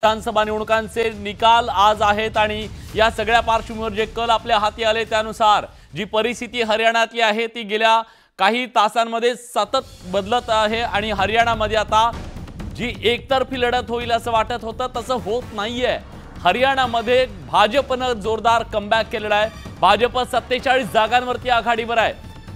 विधानसभा निवडणुकांचे निकाल आज आहेत आणि या सगळ्या पार्श्वभूमीवर जे कल आपल्या हाती आले त्यानुसार जी परिस्थिती हरियाणातली आहे ती गेल्या काही तासांमध्ये सतत बदलत आहे आणि हरियाणामध्ये आता जी एकतर्फी लढत होईल असं वाटत होतं तसं होत नाहीये। हरियाणामध्ये भाजपने जोरदार कमबॅक केलेला आहे। भाजप 47 जागांवरती आघाडीवर आहे।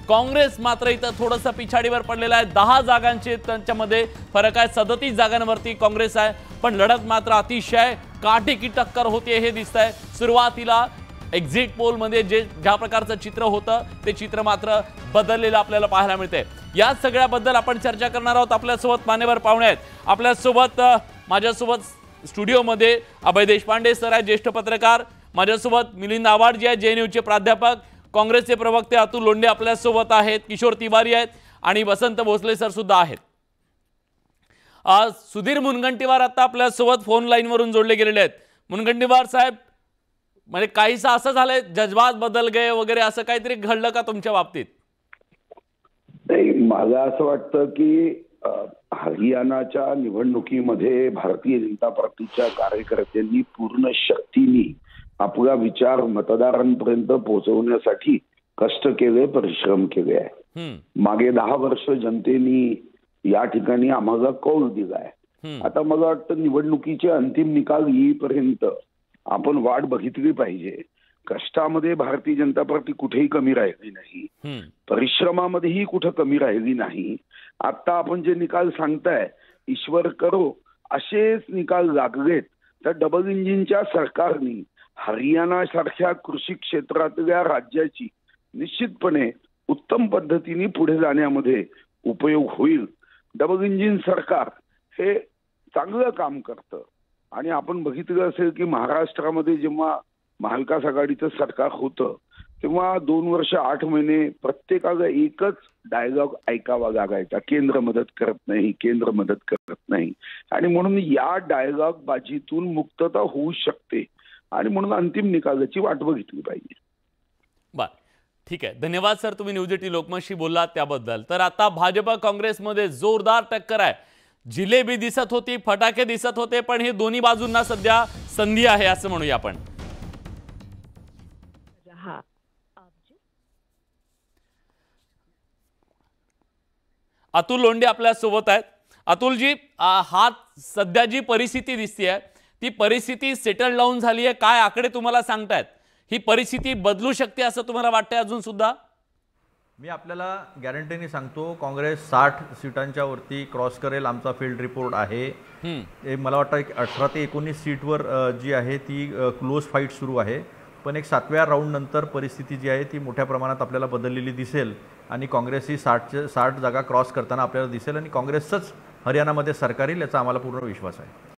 काँग्रेस मात्र इथं थोडंसं पिछाडीवर पडलेला आहे। 10 जागांचे त्यांच्यामध्ये फरक आहे। 37 जागांवरती काँग्रेस आहे, पण लढत मात्र अतिशय काटेकी टक्कर होते हे दिसतंय। सुरुवातीला एक्झिट पोल मध्ये ज्या प्रकारचं चित्र होतं ते चित्र मात्र बदललेलं आपल्याला पाहायला मिळते। या सगळ्याबद्दल आपण चर्चा करणार आहोत। आपल्यासोबत मान्यवर पाहुणे आहेत। आपल्यासोबत माझ्यासोबत स्टुडिओमध्ये अभय देशपांडे सर आहेत, ज्येष्ठ पत्रकार। माझ्यासोबत मिलिंद आव्हाड जे आहेत, जेएनयूचे प्राध्यापक। काँग्रेसचे प्रवक्ते अतुल लोंढे आपल्यासोबत आहेत। किशोर तिवारी आहेत आणि वसंत भोसले सर सुद्धा आहेत। सुधीर मुनगंटीवार आता आपल्यासोबत फोन लाईनवरून जोडले गेलेले आहेत। मुनगंटीवार साहेब, म्हणजे काहीसं असं झालंय जज्बात बदल गए वगैरे असं काहीतरी घडलं का तुमच्या बाबतीत? नाही, मला असं वाटतं की हरियाणाच्या निवडणुकीमध्ये भारतीय जनता पार्टीच्या कार्यकर्त्यांनी पूर्ण शक्तीने आपला विचार मतदारांपर्यंत पोहोचवण्यासाठी कष्ट केले, परिश्रम केले आहे। मागे 10 वर्ष जनतेने या ठिकाणी आम्हाला कौल दिलाय। आता मला वाटतं निवडणुकीचे अंतिम निकाल येईपर्यंत आपण वाट बघितली पाहिजे। कष्टामध्ये भारतीय जनता पार्टी कुठेही कमी राहिली नाही, परिश्रमामध्येही कुठे कमी राहिली नाही। आता आपण जे निकाल सांगताय ईश्वर करो असेच निकाल लागलेत तर डबल इंजिनच्या सरकारने हरियाणा सारख्या कृषी क्षेत्रातल्या राज्याची निश्चितपणे उत्तम पद्धतीने पुढे जाण्यामध्ये उपयोग होईल। डबल इंजिन सरकार हे चांगलं काम करतं आणि आपण बघितलं असेल की महाराष्ट्रामध्ये जेव्हा महाविकास आघाडीचं सरकार होतं तेव्हा 2 वर्ष 8 महिने प्रत्येकाला एकच डायलॉग ऐकावा लागायचा, केंद्र मदत करत नाही, केंद्र मदत करत नाही। आणि म्हणून या डायलॉग बाजीतून मुक्तता होऊ शकते आणि म्हणून अंतिम निकालाची वाट बघितली पाहिजे। बर, ठीक आहे, धन्यवाद सर, तुम्ही न्यूज 18 लोकमतशी बोललात त्याबद्दल। तर आता भाजप काँग्रेसमध्ये जोरदार टक्कर आहे। जिलेबी दिसत होती, फटाके दिसत होते, पण हे दोन्ही बाजूंना सध्या संधी आहे असं म्हणूया आपण। अतुल लोंढे आपल्या सोबत आहेत। अतुलजी, हा सध्या जी परिस्थिती दिसते ती परिस्थिती सेटल डाऊन झाली आहे, काय आकडे तुम्हाला सांगतायत? ही परिस्थिती बदलू शकते असं तुम्हाला वाटतंय अजून सुद्धा? मी आपल्याला गॅरंटीने सांगतो काँग्रेस 60 सीटांच्या वरती क्रॉस करेल, आमचा फील्ड रिपोर्ट आहे। मला वाटतं 18 ते 19 सीटवर जी आहे ती क्लोज फाईट सुरू आहे, पण एक 7व्या राऊंड नंतर परिस्थिती जी आहे ती मोठ्या प्रमाणात आपल्याला बदललेली दिसेल आणि काँग्रेस ही 60 जागा क्रॉस करताना आपल्याला दिसेल आणि काँग्रेसच हरियाणामध्ये सरकार येईल याचा आम्हाला पूर्ण विश्वास आहे।